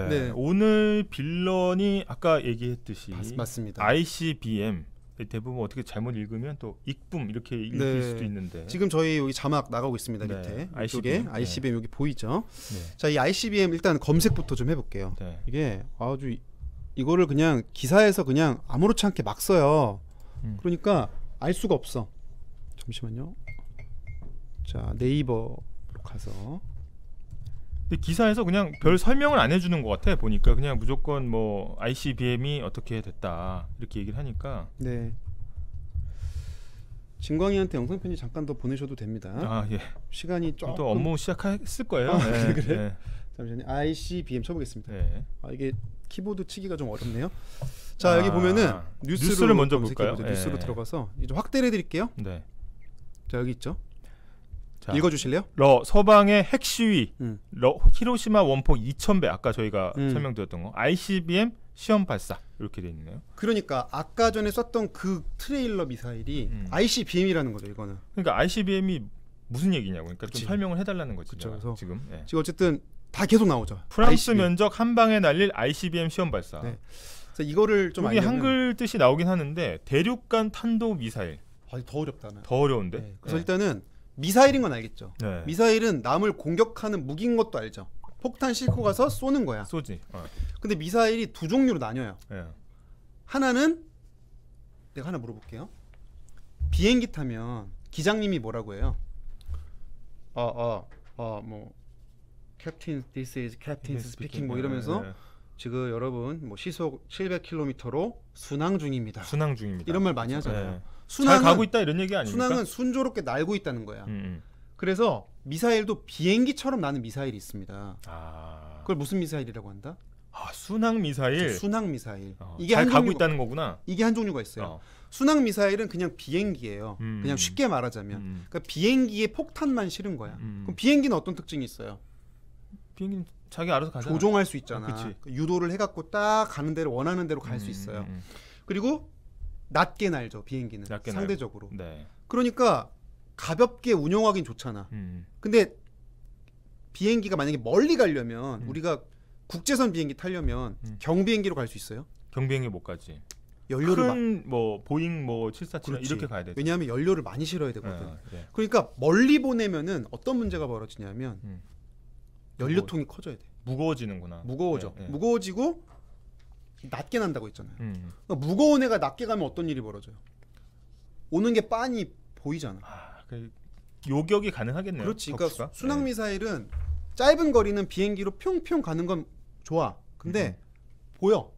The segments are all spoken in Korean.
네. 네. 오늘 빌런이 아까 얘기했듯이 맞습니다. ICBM 대부분 어떻게 잘못 읽으면 또 익붐 이렇게 읽힐 네. 수도 있는데 지금 저희 여기 자막 나가고 있습니다. 네. 밑에 ICBM. 이쪽에 ICBM 여기 보이죠? 네. 자, 이 ICBM 일단 검색부터 좀 해볼게요. 네. 이게 아주 이거를 그냥 기사에서 그냥 아무렇지 않게 막 써요. 그러니까 알 수가 없어. 잠시만요. 자, 네이버로 가서. 근데 기사에서 그냥 별 설명을 안 해주는 것 같아. 보니까 그냥 무조건 뭐 ICBM이 어떻게 됐다 이렇게 얘기를 하니까. 네. 진광이한테 영상 편지 잠깐 더 보내셔도 됩니다. 아 예. 시간이 조금 또 업무 시작했을 거예요. 아, 네. 그래? 네. 잠시만요. ICBM 쳐보겠습니다. 네. 아, 이게 키보드 치기가 좀 어렵네요. 자, 여기 보면은 뉴스를 먼저 볼까요? 검색해보죠. 뉴스로 네. 들어가서 이제 확대를 해드릴게요. 네. 자, 여기 있죠. 자, 읽어주실래요? 서방의 핵 시위, 음. 히로시마 원폭 2,000배 아까 저희가 음. 설명드렸던 거, ICBM 시험 발사 이렇게 돼 있네요. 그러니까 아까 전에 썼던 그 트레일러 미사일이 ICBM이라는 거죠. 이거는. 그러니까 ICBM이 무슨 얘기냐고. 그러니까 그치. 좀 설명을 해달라는 거지. 그쵸, 내가 그래서 지금. 예. 지금 어쨌든 다 계속 나오죠. 프랑스 ICBM. 면적 한 방에 날릴 ICBM 시험 발사. 네. 그래서 이거를 좀 여기 알려면 한글 뜻이 나오긴 하는데 대륙간 탄도 미사일. 더 어렵다. 나. 더 어려운데. 네. 그래서 네. 일단은 미사일인 건 알겠죠. 네. 미사일은 남을 공격하는 무기인 것도 알죠. 폭탄 싣고 가서 쏘는 거야. 쏘지. 근데 미사일이 두 종류로 나뉘어요. 예. 하나는 내가 하나 물어볼게요. 비행기 타면 기장님이 뭐라고 해요? 뭐 캡틴 this is captain speaking 뭐 이러면서 예. 지금 여러분 뭐 시속 700km로 순항 중입니다. 순항 중입니다. 이런 말 많이 하잖아요. 예. 순항은, 잘 가고 있다 이런 얘기 아닙니까? 순항은 순조롭게 날고 있다는 거야. 음. 그래서 미사일도 비행기처럼 나는 미사일이 있습니다. 아. 그걸 무슨 미사일이라고 한다? 순항 미사일. 순항 미사일. 이게 잘 가고 있다는 거구나. 이게 한 종류가 있어요. 순항 미사일은 그냥 비행기예요. 그냥 쉽게 말하자면. 그러니까 비행기에 폭탄만 실은 거야. 그럼 비행기는 어떤 특징이 있어요? 비행기는 자기 알아서 가잖아. 조종할 수 있잖아. 그치. 유도를 해갖고 딱 가는 대로 원하는 대로 갈 수 있어요. 그리고 낮게 날죠. 비행기는 낮게 상대적으로. 네. 그러니까 가볍게 운용하긴 좋잖아. 근데 비행기가 만약에 멀리 가려면 우리가 국제선 비행기 타려면 경비행기로 갈 수 있어요? 경비행기 못 가지. 연료를 큰 뭐 보잉 뭐 747 이렇게 가야 돼. 왜냐하면 연료를 많이 실어야 되거든. 네. 그러니까 멀리 보내면은 어떤 문제가 벌어지냐면 연료통이 커져야 돼. 무거워지는구나. 무거워져. 네. 무거워지고 낮게 난다고 했잖아요. 그러니까 무거운 애가 낮게 가면 어떤 일이 벌어져요? 오는 게 빤히 보이잖아. 요격이 가능하겠네요. 그렇지. 격수가? 그러니까 순항 미사일은 짧은 거리는 비행기로 평평 가는 건 좋아. 근데 보여.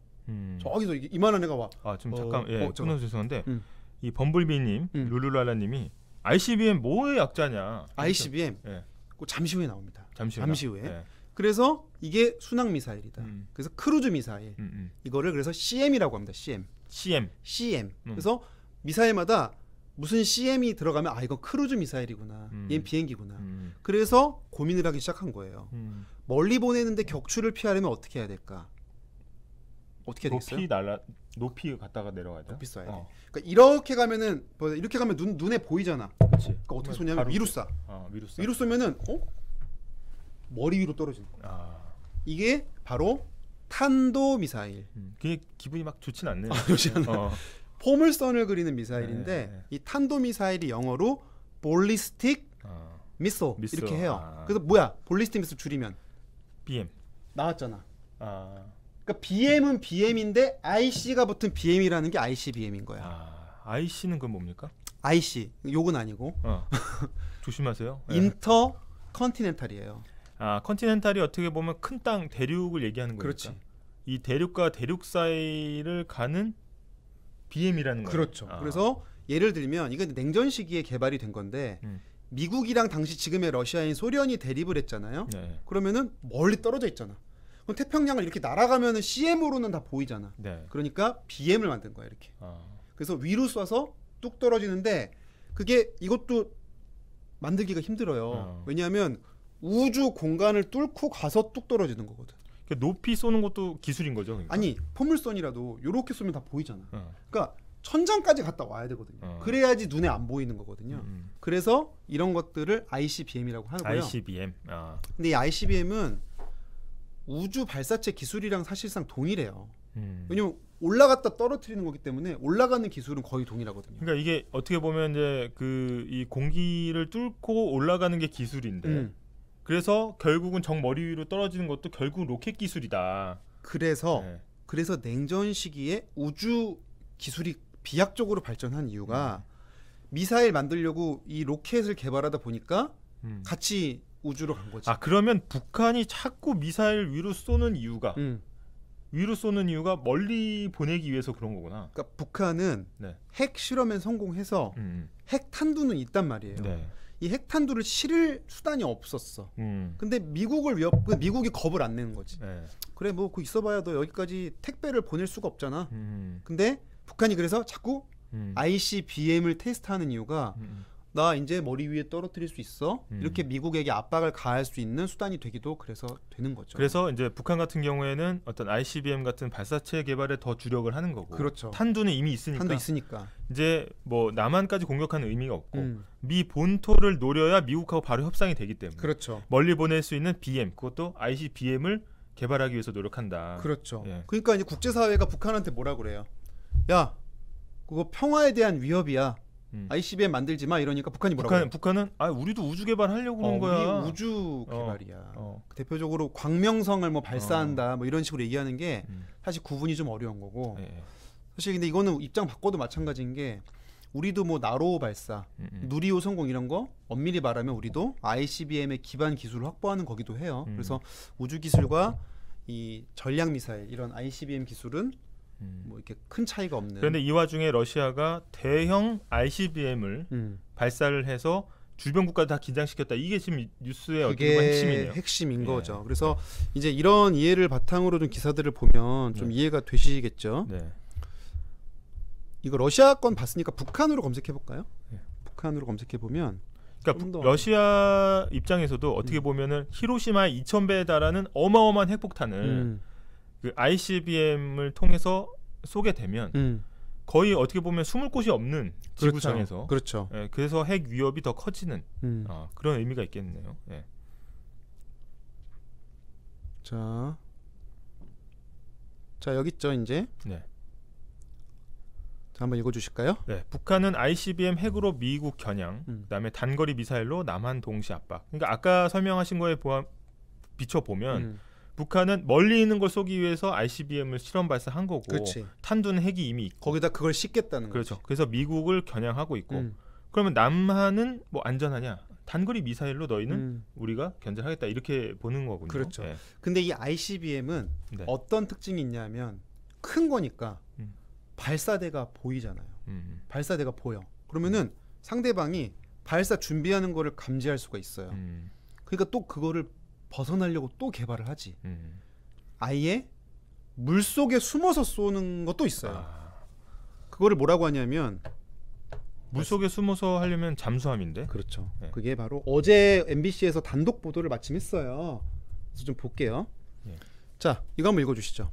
저기서 이만한 애가 와. 좀 잠깐 끊어서 죄송한데 이 범블비님, 룰루랄라님이 ICBM 뭐의 약자냐? ICBM. 그 잠시 후에 나옵니다. 잠시 후에. 네. 그래서 이게 순항 미사일이다. 그래서 크루즈 미사일. 이거를 그래서 CM이라고 합니다. CM. 그래서 미사일마다 무슨 CM이 들어가면 이건 크루즈 미사일이구나. 얘는 비행기구나. 그래서 고민을 하기 시작한 거예요. 멀리 보내는데 격추를 피하려면 어떻게 해야 될까? 어떻게 해야 되겠어요? 높이 갔다가 내려가야 돼. 높이 쏴야 돼. 그러니까 이렇게 가면은 이렇게 가면 눈에 보이잖아. 그렇지. 그러니까 어떻게 쏘냐면 위로 쏴. 위로 쏘면은 머리 위로 떨어지는 거야. 이게 바로 탄도 미사일. 그게 기분이 막 좋진 않네요. 좋지 않아. 포물선을 그리는 미사일인데 네. 이 탄도 미사일이 영어로 볼리스틱 미소 이렇게 해요. 그래서 뭐야? 볼리스틱 미소 줄이면 BM 나왔잖아. 그러니까 BM은 BM인데 IC가 붙은 BM이라는 게 ICBM인 거야. IC는 그건 뭡니까? IC 욕은 아니고 조심하세요. 인터 컨티넨탈이에요. 컨티넨탈이 어떻게 보면 큰 땅 대륙을 얘기하는 거니까. 그렇지. 이 대륙과 대륙 사이를 가는 BM이라는 거예요. 그렇죠. 그래서 예를 들면 이건 냉전 시기에 개발이 된 건데 미국이랑 당시 지금의 러시아인 소련이 대립을 했잖아요. 네. 그러면은 멀리 떨어져 있잖아. 그럼 태평양을 이렇게 날아가면은 CM으로는 다 보이잖아. 네. 그러니까 BM을 만든 거야 이렇게. 그래서 위로 쏴서 뚝 떨어지는데 그게 이것도 만들기가 힘들어요. 왜냐하면 우주 공간을 뚫고 가서 뚝 떨어지는 거거든. 그러니까 높이 쏘는 것도 기술인 거죠. 그러니까? 아니 포물선이라도 이렇게 쏘면 다 보이잖아. 그러니까 천장까지 갔다 와야 되거든요. 그래야지 눈에 안 보이는 거거든요. 그래서 이런 것들을 ICBM이라고 하고요. ICBM. 근데 이 ICBM은 우주 발사체 기술이랑 사실상 동일해요. 왜냐면 올라갔다 떨어뜨리는 거기 때문에 올라가는 기술은 거의 동일하거든요. 그러니까 이게 어떻게 보면 이제 그 이 공기를 뚫고 올라가는 게 기술인데 그래서 결국은 정 머리 위로 떨어지는 것도 결국 로켓 기술이다. 그래서 냉전 시기에 우주 기술이 비약적으로 발전한 이유가 미사일 만들려고 이 로켓을 개발하다 보니까 같이 우주로 간 거지. 아 그러면 북한이 자꾸 미사일 위로 쏘는 이유가 멀리 보내기 위해서 그런 거구나. 그러니까 북한은 핵 실험에 성공해서 핵 탄두는 있단 말이에요. 이 핵 탄두를 실을 수단이 없었어. 근데 미국이 겁을 안 내는 거지. 그래 뭐 그 있어봐야 너 여기까지 택배를 보낼 수가 없잖아. 근데 북한이 그래서 자꾸 ICBM을 테스트하는 이유가 나 이제 머리 위에 떨어뜨릴 수 있어. 이렇게 미국에게 압박을 가할 수 있는 수단이 되기도 그래서 되는 거죠. 그래서 이제 북한 같은 경우에는 어떤 ICBM 같은 발사체 개발에 더 주력을 하는 거고. 그렇죠. 탄두는 이미 있으니까. 탄두 있으니까. 이제 뭐 남한까지 공격하는 의미가 없고 미 본토를 노려야 미국하고 바로 협상이 되기 때문에. 그렇죠. 멀리 보낼 수 있는 BM 그것도 ICBM을 개발하기 위해서 노력한다. 그렇죠. 그러니까 이제 국제사회가 북한한테 뭐라 그래요? 야, 그거 평화에 대한 위협이야. ICBM 만들지 마 이러니까 북한이 뭐라고 해요? 북한은 우리도 우주 개발하려고 그런 거야. 우리 우주 개발이야. 대표적으로 광명성을 뭐 발사한다 뭐 이런 식으로 얘기하는 게 사실 구분이 좀 어려운 거고. 사실 근데 이거는 입장 바꿔도 마찬가지인 게 우리도 뭐 나로 발사, 누리호 성공 이런 거 엄밀히 말하면 우리도 ICBM의 기반 기술을 확보하는 거기도 해요. 그래서 우주 기술과 이 전략 미사일 이런 ICBM 기술은 뭐 이렇게 큰 차이가 없는. 그런데 이 와중에 러시아가 대형 ICBM을 발사를 해서 주변 국가 다 긴장시켰다. 이게 지금 뉴스의 어떻게 보면 핵심이네요. 핵심인 거죠. 그래서 이제 이런 이해를 바탕으로 좀 기사들을 보면 좀 이해가 되시겠죠. 이거 러시아 건 봤으니까 북한으로 검색해 볼까요? 북한으로 검색해 보면. 그러니까 러시아 입장에서도 어떻게 보면은 히로시마의 2,000배에 달하는 어마어마한 핵폭탄을 그 ICBM을 통해서 쏘게 되면 거의 어떻게 보면 숨을 곳이 없는 지구상에서 그렇죠. 그래서 핵 위협이 더 커지는 그런 의미가 있겠네요. 자 여기 있죠 이제. 자 한번 읽어주실까요? 북한은 ICBM 핵으로 미국 겨냥, 그다음에 단거리 미사일로 남한 동시 압박. 그러니까 아까 설명하신 거에 비춰 보면. 북한은 멀리 있는 걸 쏘기 위해서 ICBM을 실험 발사한 거고 탄두는 핵이 이미 있고 거기다 그걸 싣겠다는 거죠. 거지. 그래서 미국을 겨냥하고 있고 그러면 남한은 뭐 안전하냐? 단거리 미사일로 너희는 우리가 견제하겠다 이렇게 보는 거군요. 그렇죠. 근데 이 ICBM은 어떤 특징이 있냐면 큰 거니까 발사대가 보이잖아요. 발사대가 보여. 그러면은 상대방이 발사 준비하는 거를 감지할 수가 있어요. 그러니까 또 그거를 벗어나려고 또 개발을 하지. 아예 물속에 숨어서 쏘는 것도 있어요. 그거를 뭐라고 하냐면 물속에 숨어서 하려면 잠수함인데. 그렇죠. 그게 바로 어제 MBC에서 단독 보도를 마침 했어요. 그래서 좀 볼게요. 자, 이거 한번 읽어주시죠.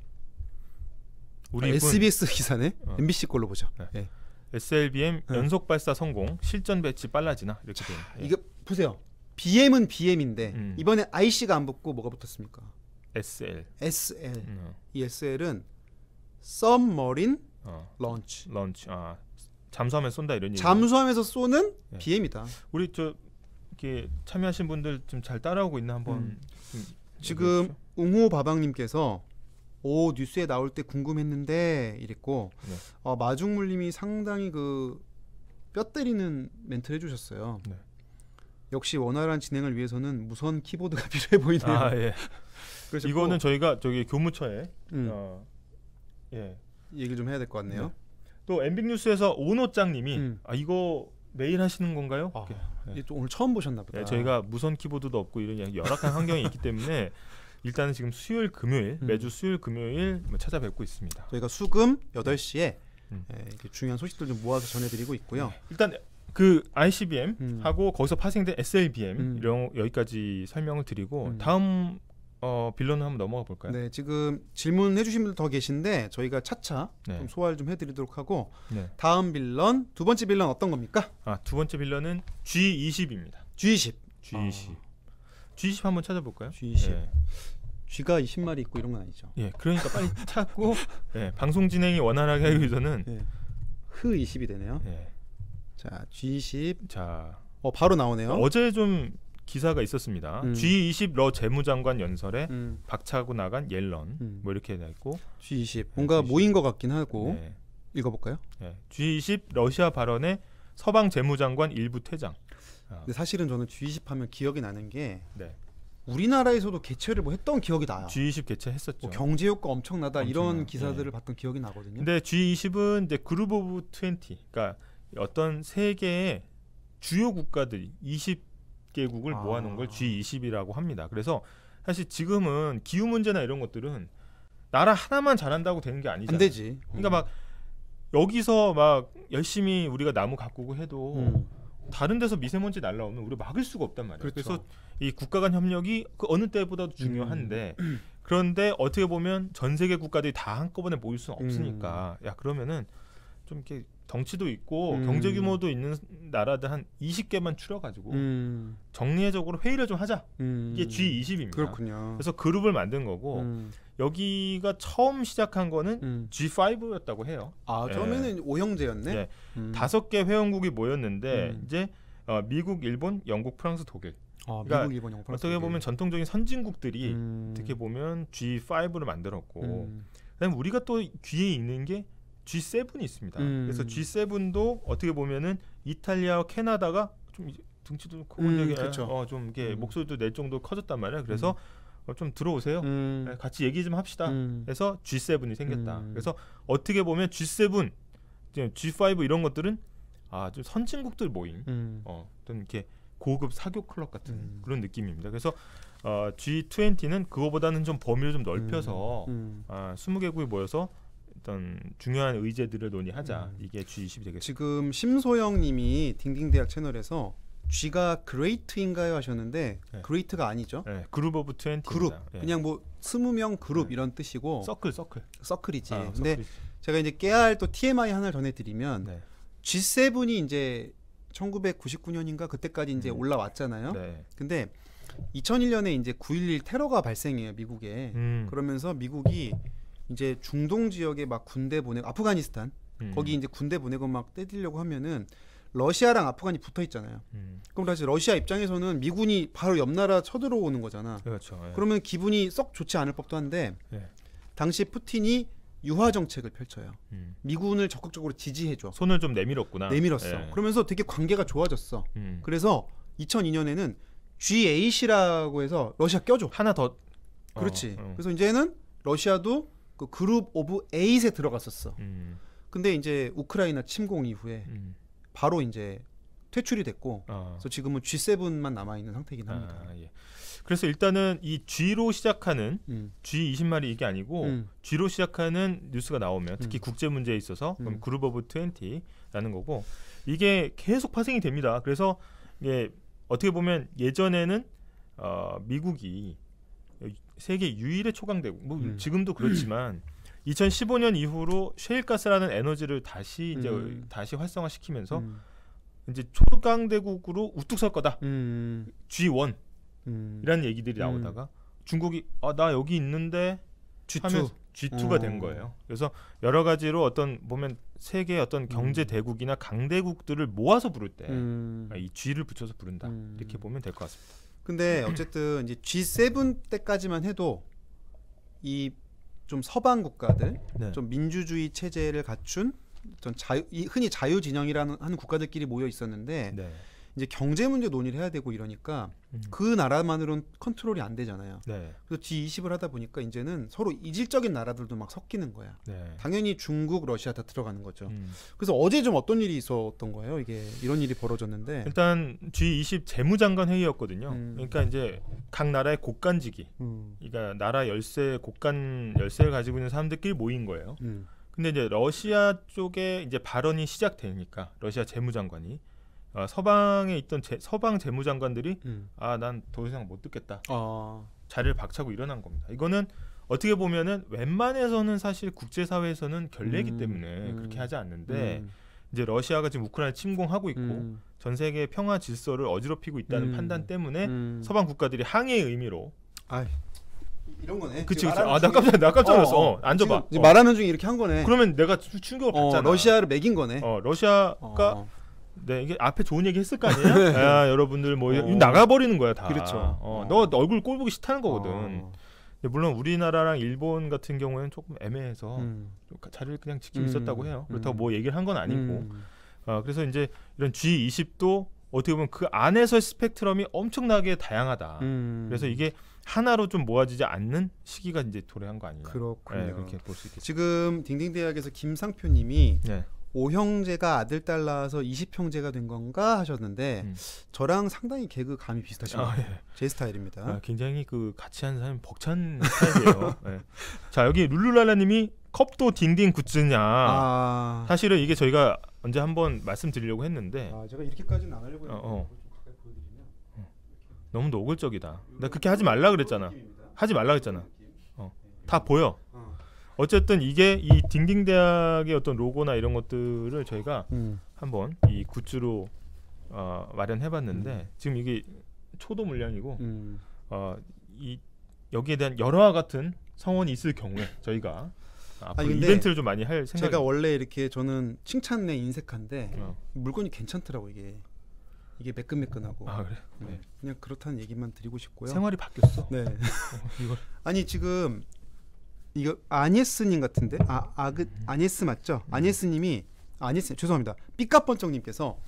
우리 SBS 기사네. MBC 걸로 보죠. SLBM 연속 발사 성공, 실전 배치 빨라지나 이렇게 돼요. 이거 보세요. BM은 BM인데 이번에 IC가 안 붙고 뭐가 붙었습니까? SL. 이 SL은 Submarine Launch. 잠수함에 쏜다 이런 얘기. 잠수함에서 쏘는 BM이다. 우리 이렇게 참여하신 분들 좀 잘 따라오고 있나 한번. 지금 웅호바방님께서 오 뉴스에 나올 때 궁금했는데 이랬고 마중물님이 상당히 그 뼈 때리는 멘트를 해주셨어요. 역시 원활한 진행을 위해서는 무선 키보드가 필요해 보이네요. 이거는 저희가 저기 교무처에 얘기를 좀 해야 될 것 같네요. 또 MBC 뉴스에서 오노짱님이 이거 매일 하시는 건가요? 오늘 처음 보셨나 보다. 저희가 무선 키보드도 없고 이런 열악한 환경이 있기 때문에 일단은 지금 수요일 금요일 매주 수요일 금요일 찾아뵙고 있습니다. 저희가 수금 8시에 이렇게 중요한 소식들 좀 모아서 전해드리고 있고요. 일단 그 ICBM 하고 거기서 파생된 SLBM 이런 여기까지 설명을 드리고 다음 빌런을 한번 넘어가 볼까요? 네, 지금 질문해 주신 분들 더 계신데 저희가 차차 좀 소화를 좀 해드리도록 하고 다음 빌런 두 번째 빌런 어떤 겁니까? 두 번째 빌런은 G20입니다. G20. G20 한번 찾아볼까요? G20. 쥐가 20마리 있고 이런 건 아니죠. 예, 그러니까 빨리 찾고 예, 방송 진행이 원활하게 하기 위해서는 예. 흐 20이 되네요. 예. 자, G20. 자, 바로 나오네요. 어제 좀 기사가 있었습니다. G20 러 재무장관 연설에 박차고 나간 옐런 뭐 이렇게 돼 있고 G20 뭔가 G20. 모인 것 같긴 하고 네. 읽어볼까요? 네. G20 러시아 발언에 서방 재무장관 일부 퇴장. 근데 사실은 저는 G20 하면 기억이 나는 게 네. 우리나라에서도 개최를 뭐 했던 기억이 나요. G20 개최했었죠. 뭐 경제 효과 엄청나다 이런 기사들을 네. 봤던 기억이 나거든요. 근데 G20은 이제 그룹 오브 20, 그러니까 어떤 세계의 주요 국가들이 20개국을 모아놓은 걸 G20이라고 합니다. 그래서 사실 지금은 기후 문제나 이런 것들은 나라 하나만 잘한다고 되는 게 아니잖아요. 안 되지. 그러니까 막 여기서 막 열심히 우리가 나무 가꾸고 해도 다른 데서 미세먼지 날라오면 우리가 막을 수가 없단 말이에요. 그렇죠. 그래서 이 국가 간 협력이 그 어느 때보다도 중요한데 그런데 어떻게 보면 전 세계 국가들이 다 한꺼번에 모일 수는 없으니까 야 그러면은 좀 이렇게 덩치도 있고 경제 규모도 있는 나라들 한 20개만 추려가지고 정례적으로 회의를 좀 하자. 이게 G20입니다. 그렇군요. 그래서 그룹을 만든 거고 여기가 처음 시작한 거는 G5였다고 해요. 아 처음에는 5형제였네. 네. 5개 회원국이 모였는데 이제 미국, 일본, 영국, 프랑스, 독일. 그러니까 미국, 일본, 영국, 프랑스, 어떻게 보면 전통적인 선진국들이 어떻게 보면 G5를 만들었고 그다음에 우리가 또 뒤에 있는 게 G7이 있습니다. 그래서 G7도 어떻게 보면은 이탈리아와 캐나다가 좀 등치도 크고 그렇죠. 좀 이게 목소리도 낼 정도 커졌단 말이에요. 그래서 좀 들어오세요. 같이 얘기 좀 합시다. 그래서 G7이 생겼다. 그래서 어떻게 보면 G7, G5 이런 것들은 좀 선진국들 모임, 어떤 이렇게 고급 사교 클럽 같은 그런 느낌입니다. 그래서 G20는 그거보다는 좀 범위를 좀 넓혀서 20개국이 모여서 어떤 중요한 의제들을 논의하자. 이게 G20이 되겠습니다. 지금 심소영님이 딩딩대학 채널에서 G가 great인가요 하셨는데 네. great가 아니죠. 네, 그룹 오브 20. 그룹 네. 그냥 뭐 20명 그룹 네. 이런 뜻이고 서클이지. 근데 서클이지. 제가 이제 깨알 또 TMI 하나 전해드리면 네. G7이 이제 1999년인가 그때까지 이제 올라왔잖아요. 네. 근데 2001년에 이제 9.11 테러가 발생해요 미국에. 그러면서 미국이 이제 중동 지역에 막 군대 보내고 아프가니스탄 거기 이제 군대 보내고 막 때리려고 하면은 러시아랑 아프간이 붙어 있잖아요. 그럼 다시 러시아 입장에서는 미군이 바로 옆 나라 쳐들어오는 거잖아. 그렇죠. 예. 그러면 기분이 썩 좋지 않을 법도 한데 예. 당시 푸틴이 유화 정책을 펼쳐요. 미군을 적극적으로 지지해줘. 손을 좀 내밀었구나. 내밀었어. 예. 그러면서 되게 관계가 좋아졌어. 그래서 2002년에는 G8이라고 해서 러시아 껴줘. 하나 더. 그렇지. 그래서 이제는 러시아도 그 그룹 오브 8에 들어갔었어. 근데 이제 우크라이나 침공 이후에 바로 이제 퇴출이 됐고 그래서 지금은 G7만 남아 있는 상태이긴 합니다. 예. 그래서 일단은 이 G로 시작하는 G20말이 이게 아니고 G로 시작하는 뉴스가 나오면 특히 국제 문제에 있어서 그럼 그룹 오브 20라는 거고 이게 계속 파생이 됩니다. 그래서 이게 어떻게 보면 예전에는 미국이 세계 유일의 초강대국, 뭐 지금도 그렇지만 2015년 이후로 셰일가스라는 에너지를 다시 이제 다시 활성화시키면서 이제 초강대국으로 우뚝 설 거다. G1 이라는 얘기들이 나오다가 중국이 나 여기 있는데 G2가 된 거예요. 그래서 여러 가지로 어떤 보면 세계 어떤 경제 대국이나 강대국들을 모아서 부를 때 이 G를 붙여서 부른다. 이렇게 보면 될 것 같습니다. 근데 어쨌든 이제 G7 때까지만 해도 이 좀 서방 국가들, 네. 좀 민주주의 체제를 갖춘 흔히 자유 진영이라는 하는 국가들끼리 모여 있었는데 네. 이제 경제 문제 논의를 해야 되고 이러니까 그 나라만으로는 컨트롤이 안 되잖아요. 네. 그래서 G20을 하다 보니까 이제는 서로 이질적인 나라들도 막 섞이는 거야. 네. 당연히 중국, 러시아 다 들어가는 거죠. 그래서 어제 좀 어떤 일이 있었던 거예요? 이게 이런 일이 벌어졌는데 일단 G20 재무장관 회의였거든요. 그러니까 이제 각 나라의 곳간지기, 그러니까 나라 곳간 열쇠를 가지고 있는 사람들끼리 모인 거예요. 근데 이제 러시아 쪽에 이제 발언이 시작되니까 러시아 재무장관이 서방에 있던 서방 재무장관들이 난 더 이상 못 듣겠다. 자리를 박차고 일어난 겁니다. 이거는 어떻게 보면은 웬만해서는 사실 국제사회에서는 결례이기 때문에 그렇게 하지 않는데 이제 러시아가 지금 우크라이나 침공하고 있고 전 세계 평화 질서를 어지럽히고 있다는 판단 때문에 서방 국가들이 항의의 의미로 이런 거네. 그치. 나 깜짝 놀랐어. 앉아봐. 지금 말하는 중에 이렇게 한 거네. 그러면 내가 충격을 받잖아. 러시아를 매긴 거네. 러시아가 네, 이게 앞에 좋은 얘기 했을 거 아니에요? 야, 여러분들 뭐 나가버리는 거야 다. 그렇죠. 너 얼굴 꼴 보기 싫다는 거거든. 물론 우리나라랑 일본 같은 경우에는 조금 애매해서 자리를 그냥 지키고 있었다고 해요. 그렇다고 뭐 얘기를 한 건 아니고. 그래서 이제 이런 G20도 어떻게 보면 그 안에서의 스펙트럼이 엄청나게 다양하다. 그래서 이게 하나로 좀 모아지지 않는 시기가 이제 도래한 거 아니냐. 그렇군요. 네, 그렇게 볼 수 있겠습니다. 지금 딩딩대학에서 김상표님이 네. 5형제가 아들 딸 낳아서 20형제가 된 건가 하셨는데 저랑 상당히 개그 감이 비슷하십니다. 예. 제 스타일입니다. 굉장히 그 같이 하는 사람이 벅찬 스타일이에요. 네. 자, 여기 룰루랄라님이 컵도 딩딩 굿즈냐. 사실은 이게 저희가 언제 한번 말씀드리려고 했는데 제가 이렇게까지는 안 하려고 했는데 너무 노골적이다. 나 그렇게 하지 말라 그랬잖아. 하지 말라 그랬잖아. 다 보여. 어쨌든 이게 이 딩딩대학의 어떤 로고나 이런 것들을 저희가 한번 이 굿즈로 마련해봤는데 지금 이게 초도 물량이고 이 여기에 대한 열화와 같은 성원이 있을 경우에 저희가 앞으로 이벤트를 좀 많이 할 생각. 제가 원래 이렇게 저는 칭찬내 인색한데 물건이 괜찮더라고 이게 매끈매끈하고. 그래? 네. 그냥 그렇다는 얘기만 드리고 싶고요. 생활이 바뀌었어. 네. 이걸 아니 지금 이거 아니에스님 같은데 아니에스 맞죠? 아니에스님이 죄송합니다. 삐까번쩍님께서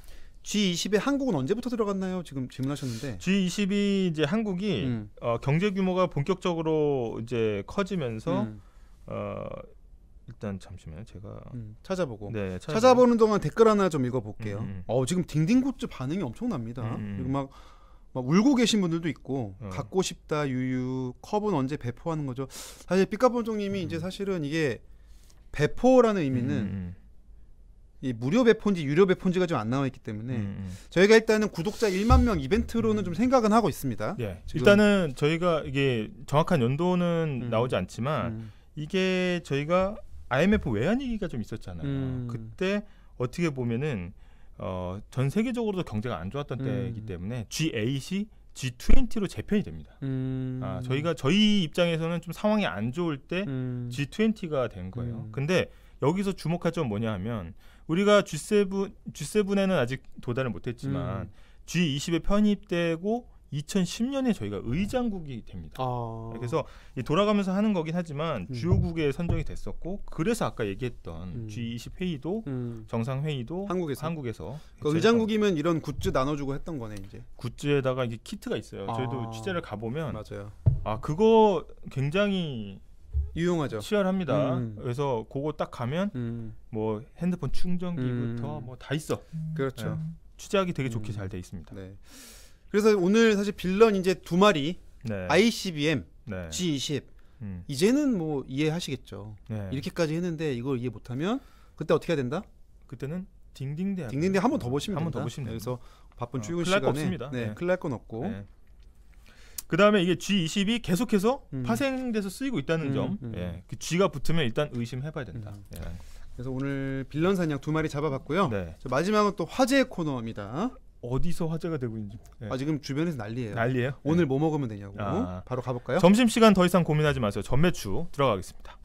G20에 한국은 언제부터 들어갔나요? 지금 질문하셨는데 G20이 이제 한국이 경제 규모가 본격적으로 이제 커지면서 일단 잠시만요. 제가 찾아보고 찾아보는 동안 댓글 하나 좀 읽어볼게요. 지금 딩딩 굿즈 반응이 엄청납니다. 그리고 막 울고 계신 분들도 있고 갖고 싶다 유유 컵은 언제 배포하는 거죠. 사실 삐까번종님이 이제 사실은 이게 배포라는 의미는 이 무료 배포인지 유료 배포인지가 좀 안 나와 있기 때문에 저희가 일단은 구독자 1만 명 이벤트로는 좀 생각은 하고 있습니다. 네. 일단은 저희가 이게 정확한 연도는 나오지 않지만 이게 저희가 IMF 외환위기가 좀 있었잖아요. 그때 어떻게 보면은 전 세계적으로도 경제가 안 좋았던 때이기 때문에 G8이 G20로 재편이 됩니다. 저희 입장에서는 좀 상황이 안 좋을 때 G20가 된 거예요. 근데 여기서 주목할 점은 뭐냐 하면 우리가 G7에는 아직 도달을 못했지만 G20에 편입되고 2010년에 저희가 의장국이 됩니다. 그래서 돌아가면서 하는 거긴 하지만 주요국에 선정이 됐었고 그래서 아까 얘기했던 G20 회의도 정상 회의도 한국에서 그 의장국이면 이런 굿즈 나눠주고 했던 거네 이제. 굿즈에다가 이게 키트가 있어요. 저희도 취재를 가보면 맞아요. 그거 굉장히 유용하죠. 치열합니다. 그래서 그거 딱 가면 뭐 핸드폰 충전기부터 뭐 다 있어. 그렇죠. 네. 취재하기 되게 좋게 잘 돼 있습니다. 네. 그래서 오늘 사실 빌런 이제 두 마리 네. ICBM 네. G20 이제는 뭐 이해하시겠죠. 네. 이렇게까지 했는데 이걸 이해 못하면 그때 어떻게 해야 된다? 그때는 딩딩대 한 번 더 보시면 된다. 그래서 바쁜 출근 큰일 날 거 시간에 없습니다. 네. 큰일 날 건 없고. 네. 그 다음에 이게 G20이 계속해서 파생돼서 쓰이고 있다는 점. 예. 그 G가 붙으면 일단 의심해봐야 된다. 예. 그래서 오늘 빌런 사냥 두 마리 잡아봤고요. 네. 마지막은 또 화제 코너입니다. 어디서 화제가 되고 있는지. 네. 지금 주변에서 난리예요. 난리예요? 오늘 뭐 먹으면 되냐고. 바로 가볼까요? 점심시간 더 이상 고민하지 마세요. 전매추 들어가겠습니다.